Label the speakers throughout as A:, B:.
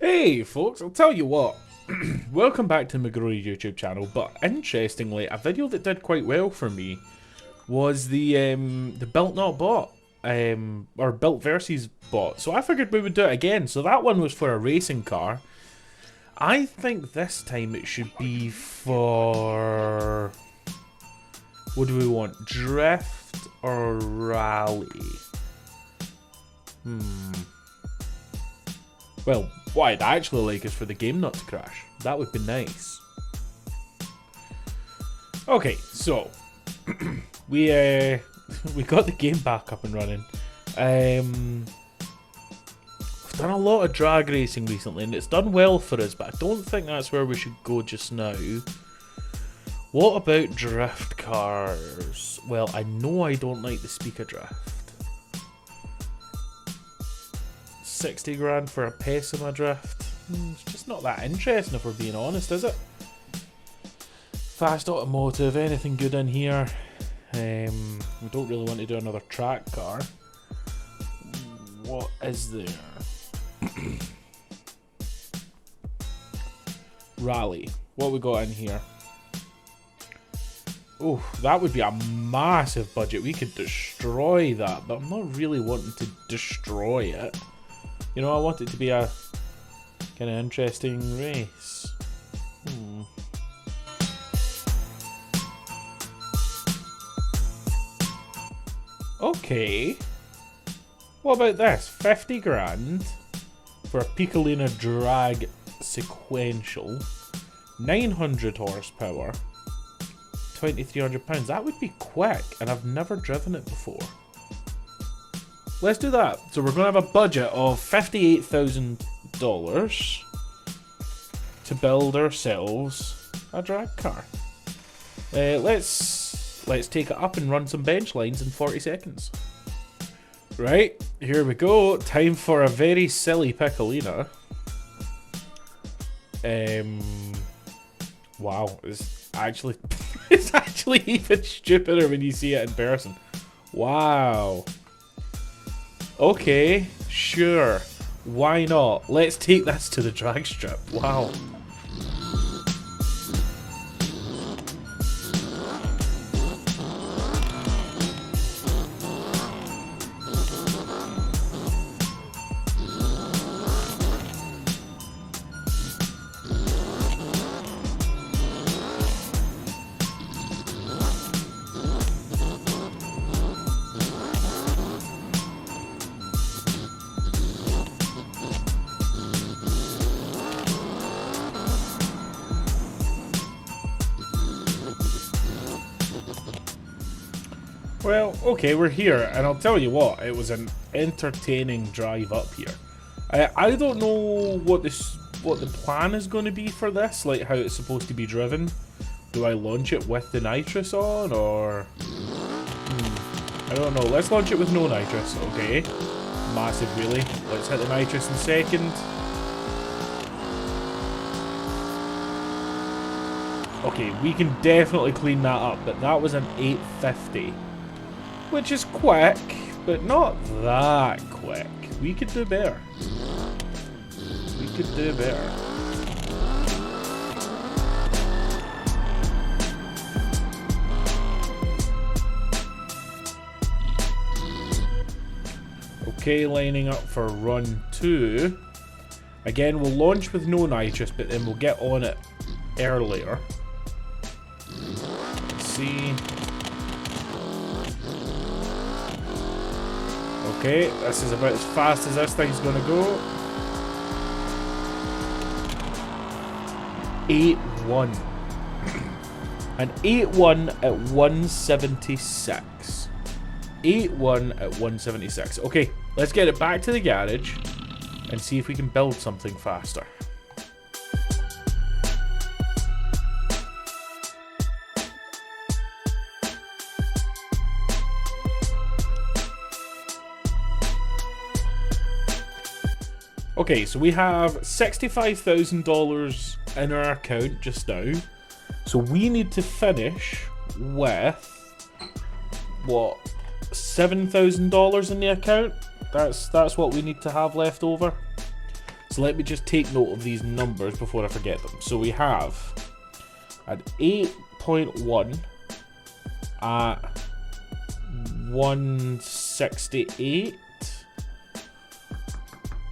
A: Hey folks, I'll tell you what. Welcome back to the McGrory YouTube channel, but interestingly, a video that did quite well for me was the built not bought, or built versus bought. So I figured we would do it again. So that one was for a racing car. I think this time it should be for, what do we want? Drift or rally? Well, what I'd actually like is for the game not to crash. That would be nice. Okay, so we got the game back up and running. We've done a lot of drag racing recently, and it's done well for us, but I don't think that's where we should go just now. What about drift cars? Well, I know I don't like the speaker drift. 60 grand for a Pessima drift. It's just not that interesting if we're being honest, is it? Fast automotive, anything good in here? We don't really want to do another track car. What is there? Rally. What we got in here? Oh, that would be a massive budget. We could destroy that, but I'm not really wanting to destroy it. You know, I want it to be a kind of interesting race. Okay. What about this? 50 grand for a Piccolina drag sequential. 900 horsepower. 2,300 pounds. That would be quick, and I've never driven it before. Let's do that. So we're going to have a budget of $58,000 to build ourselves a drag car. Let's take it up and run some bench lines in 40 seconds. Right, here we go. Time for a very silly Piccolina. Wow, it's actually it's actually even stupider when you see it in person. Wow. Okay, sure. Why not? Let's take this to the drag strip. Wow. Well, okay, we're here, and I'll tell you what, it was an entertaining drive up here. I don't know what the plan is going to be for this, like how it's supposed to be driven. Do I launch it with the nitrous on, or... I don't know. Let's launch it with no nitrous, okay. Massive wheelie. Let's hit the nitrous in second. Okay, we can definitely clean that up, but that was an 850. Which is quick, but not that quick. We could do better. We could do better. Okay, lining up for run 2. Again, we'll launch with no nitrous, but then we'll get on it earlier. Let's see. Okay, this is about as fast as this thing's gonna go. 8-1. An 8-1 at 176. 8-1 at 176. Okay, let's get it back to the garage and see if we can build something faster. Okay, so we have $65,000 in our account just now. So we need to finish with, what, $7,000 in the account? That's what we need to have left over. So let me just take note of these numbers before I forget them. So we have an 8.1 at 168,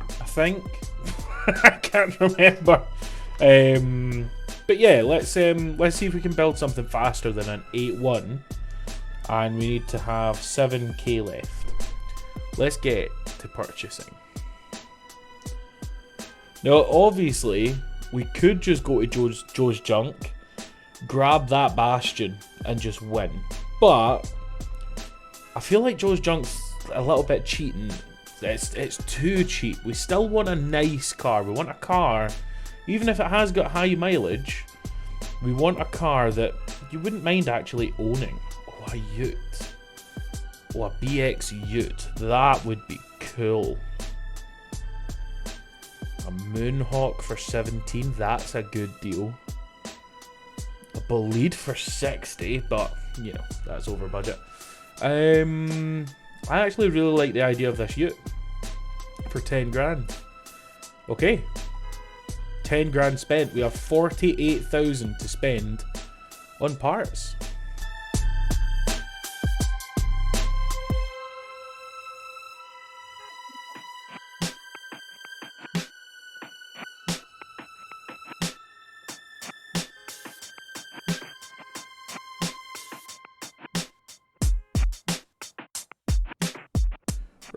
A: I think. I can't remember. But yeah, let's see if we can build something faster than an 8.1, and we need to have 7k left. Let's get to purchasing. Now, obviously, we could just go to Joe's Junk, grab that Bastion, and just win. But I feel like Joe's Junk's a little bit cheating. It's too cheap. We still want a nice car. We want a car, even if it has got high mileage, we want a car that you wouldn't mind actually owning. Oh, a Ute. Oh, a BX Ute. That would be cool. A Moonhawk for 17. That's a good deal. A Bolide for 60, but, you know, that's over budget. I actually really like the idea of this Ute for 10 grand. Okay. 10 grand spent. We have 48,000 to spend on parts.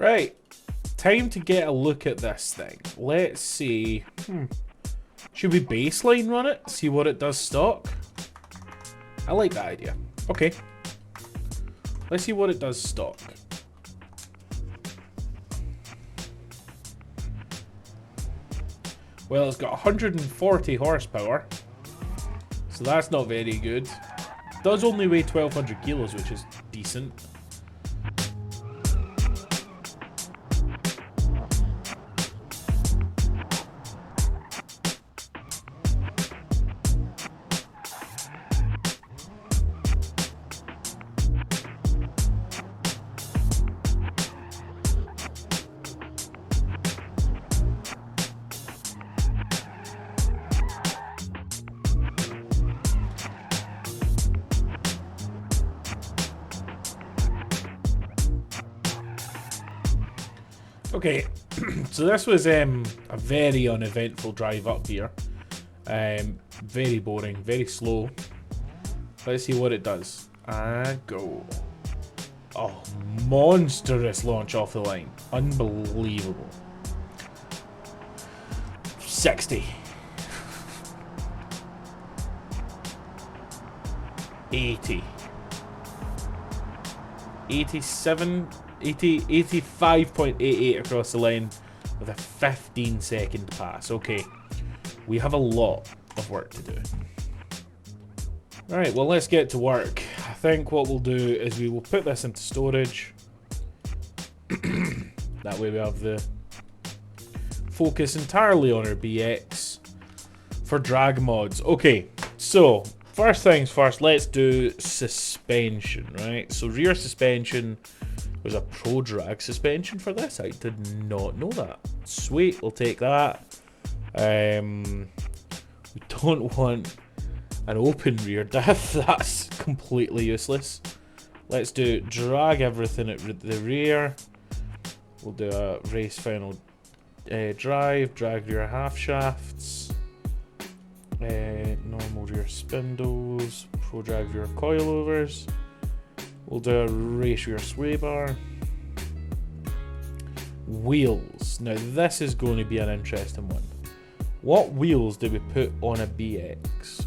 A: Right, time to get a look at this thing. Let's see. Should we baseline run it? See what it does stock? I like that idea. Okay. Let's see what it does stock. Well, it's got 140 horsepower. So that's not very good. It does only weigh 1,200 kilos, which is decent. Okay, so this was a very uneventful drive up here. Very boring, very slow. Let's see what it does. And go. Oh, monstrous launch off the line. Unbelievable. 60. 80. 87. 85.88 across the line with a 15-second pass. Okay, we have a lot of work to do. Alright, well, let's get to work. I think what we'll do is we will put this into storage. That way we have the focus entirely on our BX for drag mods. Okay, so first things first, let's do suspension, right? So rear suspension. There's a pro drag suspension for this. I did not know that. Sweet, we'll take that. We don't want an open rear diff. That's completely useless. Let's do drag everything at the rear. We'll do a race final drive, drag rear half shafts, normal rear spindles, pro drag rear coilovers. We'll do a race rear sway bar. Wheels. Now this is going to be an interesting one. What wheels do we put on a BX?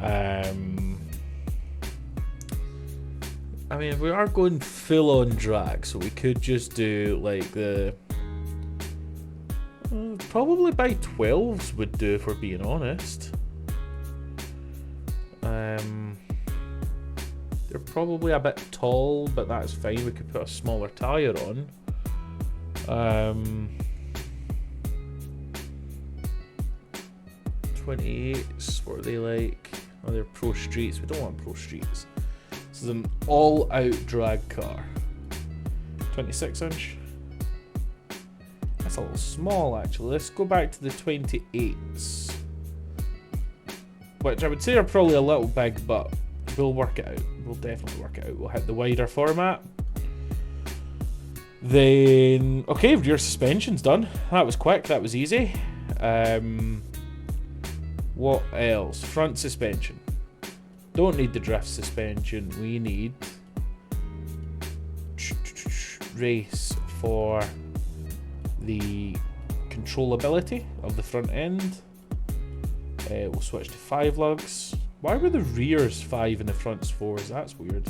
A: I mean, we are going full on drag, so we could just do like the probably by 12s would do, if we're being honest. They're probably a bit tall, but that's fine. We could put a smaller tyre on. 28s, what are they like? Oh, they're pro streets. We don't want pro streets. This is an all-out drag car. 26 inch. That's a little small, actually. Let's go back to the 28s. Which I would say are probably a little big, but we'll work it out. We'll definitely work it out. We'll hit the wider format. Then, okay, rear suspension's done. That was quick, that was easy. What else? Front suspension. Don't need the drift suspension. We need race for the controllability of the front end. We'll switch to 5 lugs. Why were the rears 5 and the fronts 4s? That's weird.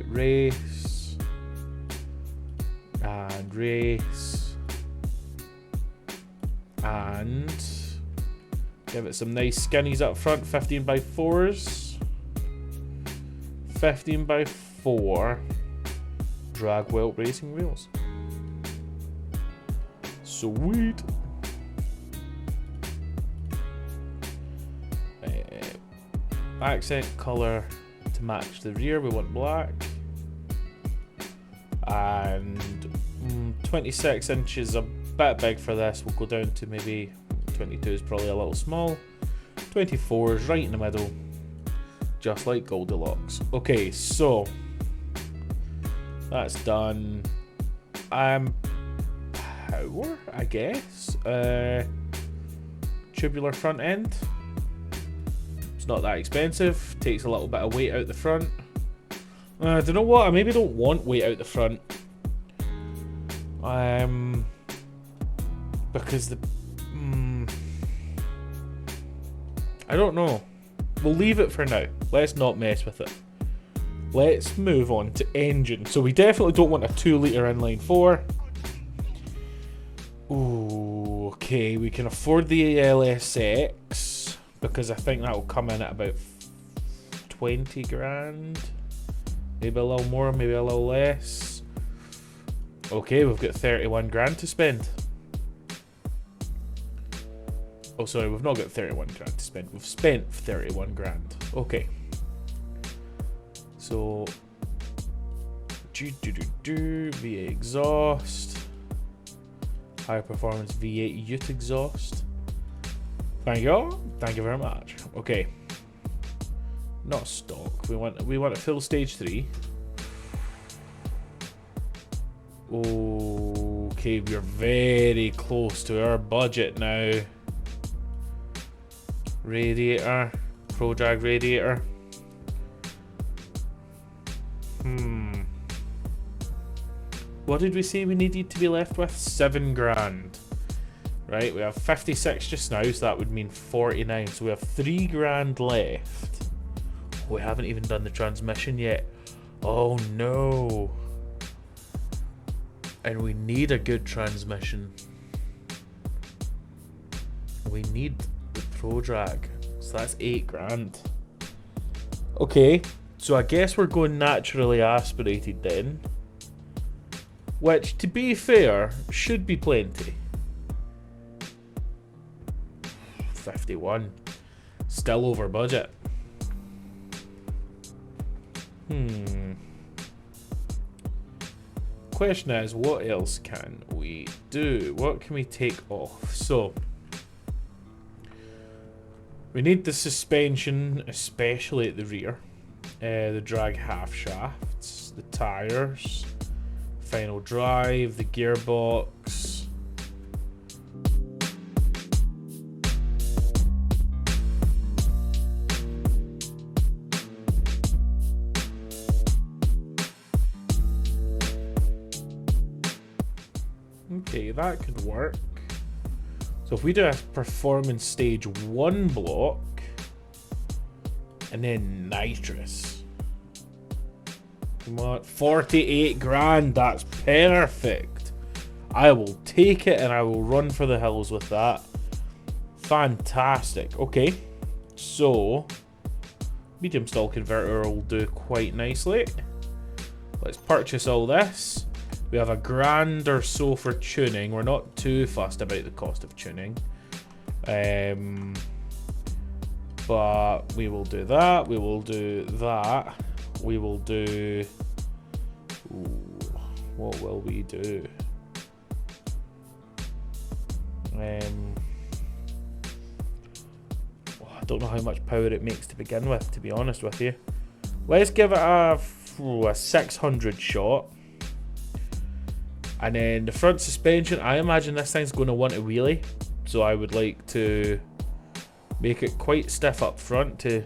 A: Race. And race. And give it some nice skinnies up front. 15x4s. 15x4 drag wheel racing wheels. Sweet. Accent color to match the rear. We want black. And 26 inches a bit big for this. We'll go down to maybe 22 is probably a little small. 24 is right in the middle, just like Goldilocks. Okay, so that's done. Power, I guess. Tubular front end. It's not that expensive. Takes a little bit of weight out the front. I don't know what. I maybe don't want weight out the front. Because the I don't know. We'll leave it for now. Let's not mess with it. Let's move on to engine. So we definitely don't want a 2-litre inline 4. Ooh, okay. We can afford the LSX because I think that will come in at about 20 grand. Maybe a little more, maybe a little less. Okay, we've got 31 grand to spend. Oh, sorry, we've not got 31 grand to spend. We've spent 31 grand. Okay. So, V8 exhaust. High performance V8 Ute exhaust. Thank you. Thank you very much. Okay. Not stock. We want a full stage 3. Okay, we're very close to our budget now. Radiator, Pro Drag radiator. What did we say we needed to be left with? 7 grand. Right, we have 56 just now, so that would mean 49. So we have 3 grand left. We haven't even done the transmission yet. Oh no. And we need a good transmission. We need the Pro Drag. So that's 8 grand. Okay, so I guess we're going naturally aspirated then. Which, to be fair, should be plenty. 51. Still over budget. Question is, what else can we do? What can we take off? So, we need the suspension, especially at the rear. The drag half shafts, the tires, final drive, the gearbox. Okay, that could work. So if we do a performance stage 1 block and then nitrous. Come on, 48 grand, that's perfect. I will take it and I will run for the hills with that. Fantastic. Okay, so medium stall converter will do quite nicely. Let's purchase all this. We have a grand or so for tuning. We're not too fussed about the cost of tuning. But we will do that. We will do that. We will do... Ooh, what will we do? I don't know how much power it makes to begin with, to be honest with you. Let's give it a 600 shot. And then the front suspension, I imagine this thing's going to want a wheelie. So I would like to make it quite stiff up front to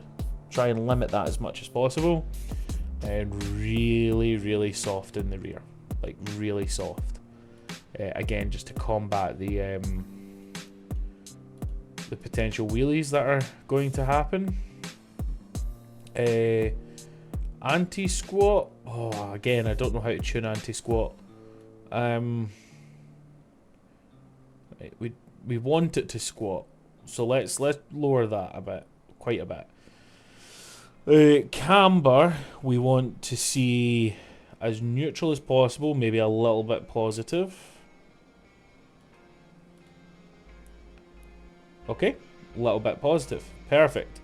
A: try and limit that as much as possible. And really, really soft in the rear. Like really soft. Again, just to combat the potential wheelies that are going to happen. Anti-squat. Oh, again, I don't know how to tune anti-squat. We want it to squat, so let's lower that a bit, quite a bit. Camber, we want to see as neutral as possible, maybe a little bit positive. Okay, a little bit positive, perfect.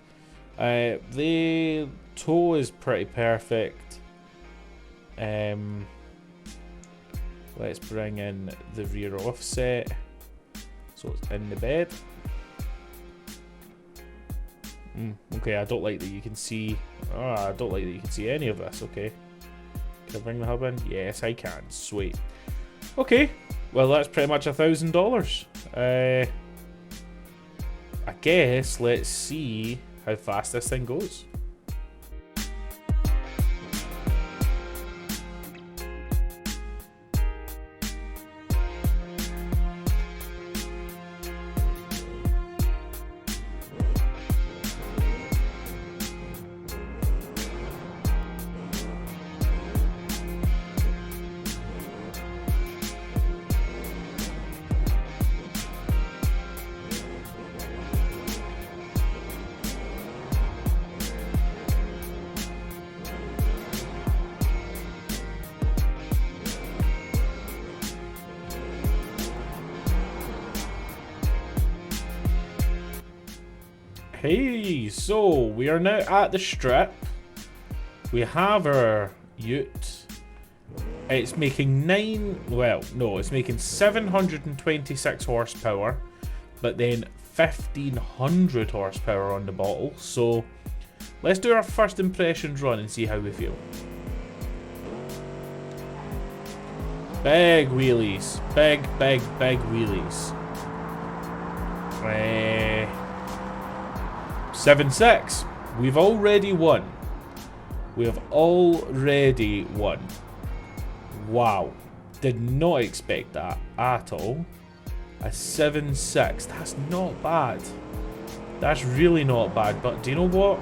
A: The toe is pretty perfect. Let's bring in the rear offset so it's in the bed. Okay, I don't like that you can see. I don't like that you can see any of this. Okay, can I bring the hub in? Yes, I can. Sweet. Okay, well that's pretty much $1,000. I guess let's see how fast this thing goes. Hey, so we are now at the strip. We have our ute. It's making it's making 726 horsepower, but then 1500 horsepower on the bottle. So let's do our first impressions run and see how we feel. Big wheelies, big wheelies. 7.6. We've already won. We have already won. Wow. Did not expect that at all. A 7.6. That's not bad. That's really not bad. But do you know what?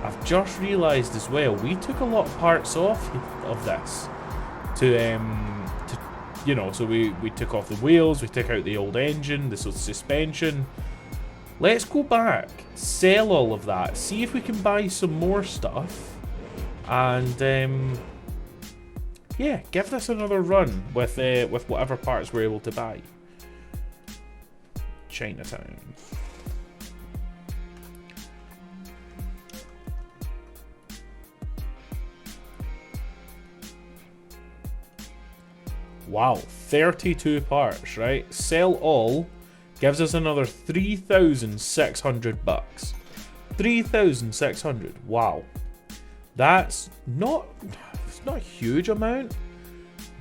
A: I've just realised as well, we took a lot of parts off of this. So we took off the wheels, we took out the old engine, the suspension. Let's go back, sell all of that, see if we can buy some more stuff, and yeah, give this another run with whatever parts we're able to buy. Chinatown. Wow, 32 parts, right? Sell all. Gives us another 3,600 bucks. 3,600. Wow. That's it's not a huge amount,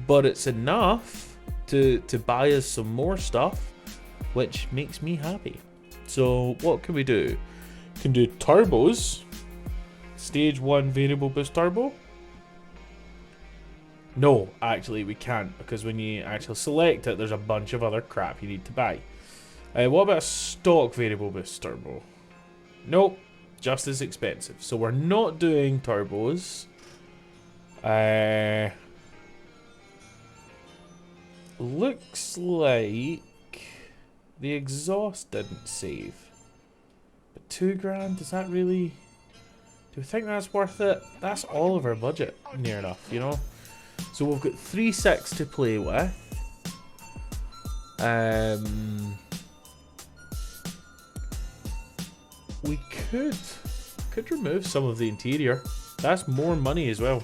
A: but it's enough to buy us some more stuff, which makes me happy. So what can we do? We can do turbos. Stage 1 variable boost turbo. No, actually we can't, because when you actually select it, there's a bunch of other crap you need to buy. What about a stock variable boost turbo? Nope, just as expensive. So we're not doing turbos. Looks like the exhaust didn't save. But $2,000, is that really... Do we think that's worth it? That's all of our budget, near enough, you know? So we've got 3.6 to play with. We could remove some of the interior. That's more money as well.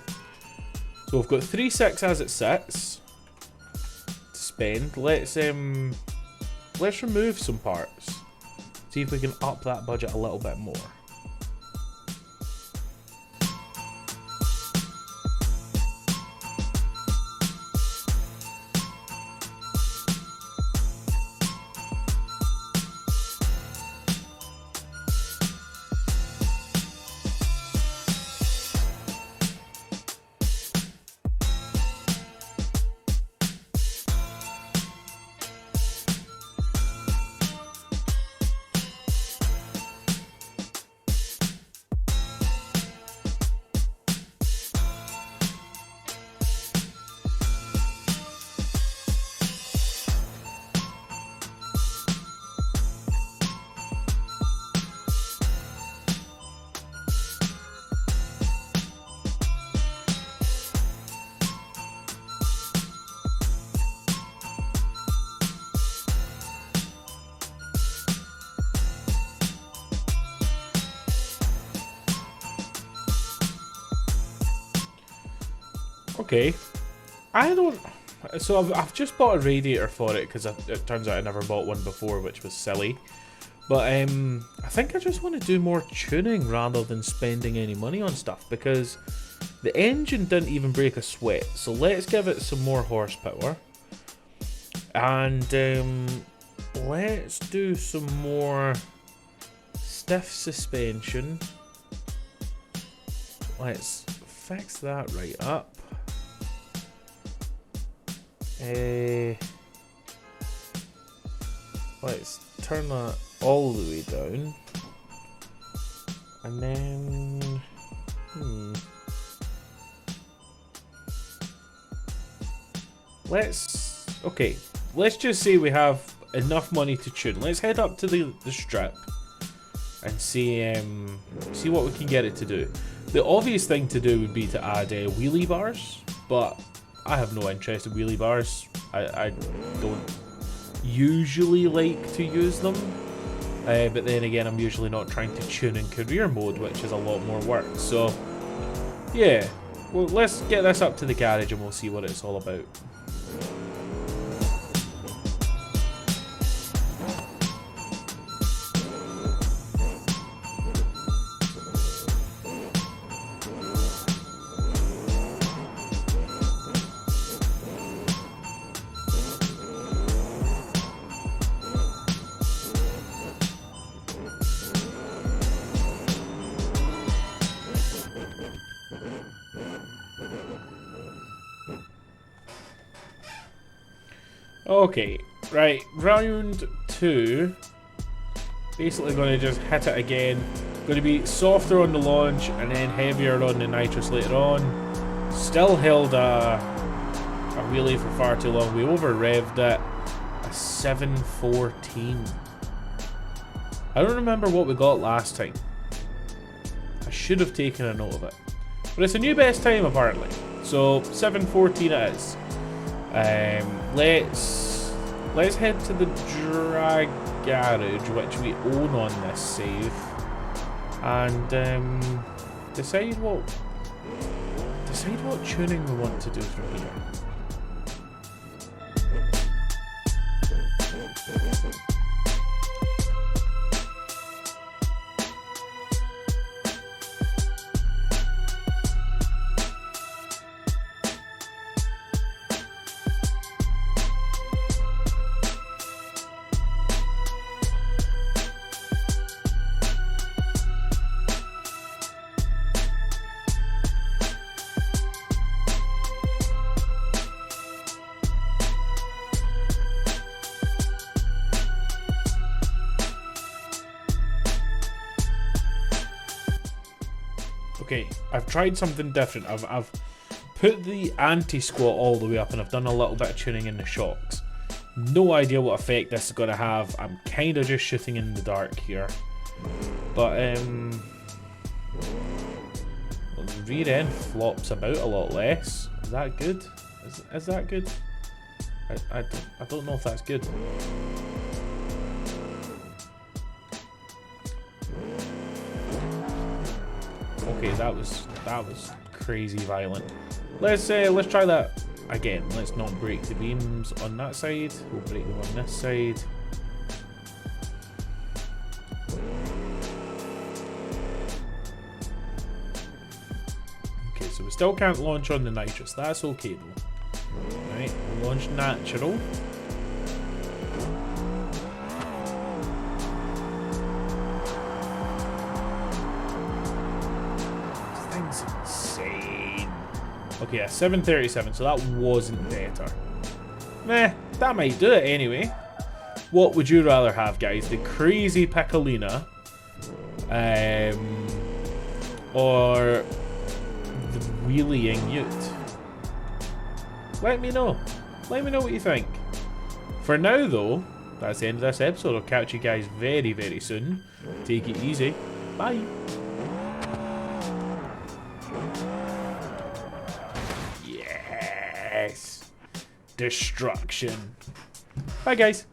A: So we've got 3.6 as it sits to spend. Let's let's remove some parts. See if we can up that budget a little bit more. Okay, I don't. So I've just bought a radiator for it because it turns out I never bought one before, which was silly. But I think I just want to do more tuning rather than spending any money on stuff, because the engine didn't even break a sweat. So let's give it some more horsepower, and let's do some more stiff suspension. Let's fix that right up. Let's turn that all the way down, and then let's just say we have enough money to tune. Let's head up to the strip and see what we can get it to do. The obvious thing to do would be to add wheelie bars, but I have no interest in wheelie bars. I don't usually like to use them, but then again, I'm usually not trying to tune in career mode, which is a lot more work. So yeah, well, let's get this up to the garage and we'll see what it's all about. Okay, right, round 2. Basically going to just hit it again. Going to be softer on the launch and then heavier on the nitrous later on. Still held a wheelie for far too long. We over revved it. A 714. I don't remember what we got last time. I should have taken a note of it. But it's a new best time apparently. So 714 it is. Let's head to the drag garage, which we own on this save, and decide what tuning we want to do from here. Okay, I've tried something different. I've put the anti-squat all the way up and I've done a little bit of tuning in the shocks. No idea what effect this is going to have. I'm kind of just shooting in the dark here. But the rear end flops about a lot less. Is that good? Is that good? I don't know if that's good. Okay, that was crazy violent. Let's try that again. Let's not break the beams on that side. We'll break them on this side. still can't launch on the nitrous. That's okay though. Right, we'll launch natural. This thing's insane. Okay, yeah, 737, so that wasn't better. Meh, that might do it anyway. What would you rather have, guys? The crazy Piccolina, or the wheeling Ute? Let me know. Let me know what you think. For now, though, that's the end of this episode. I'll catch you guys very, very soon. Take it easy. Bye. Yes. Destruction. Bye, guys.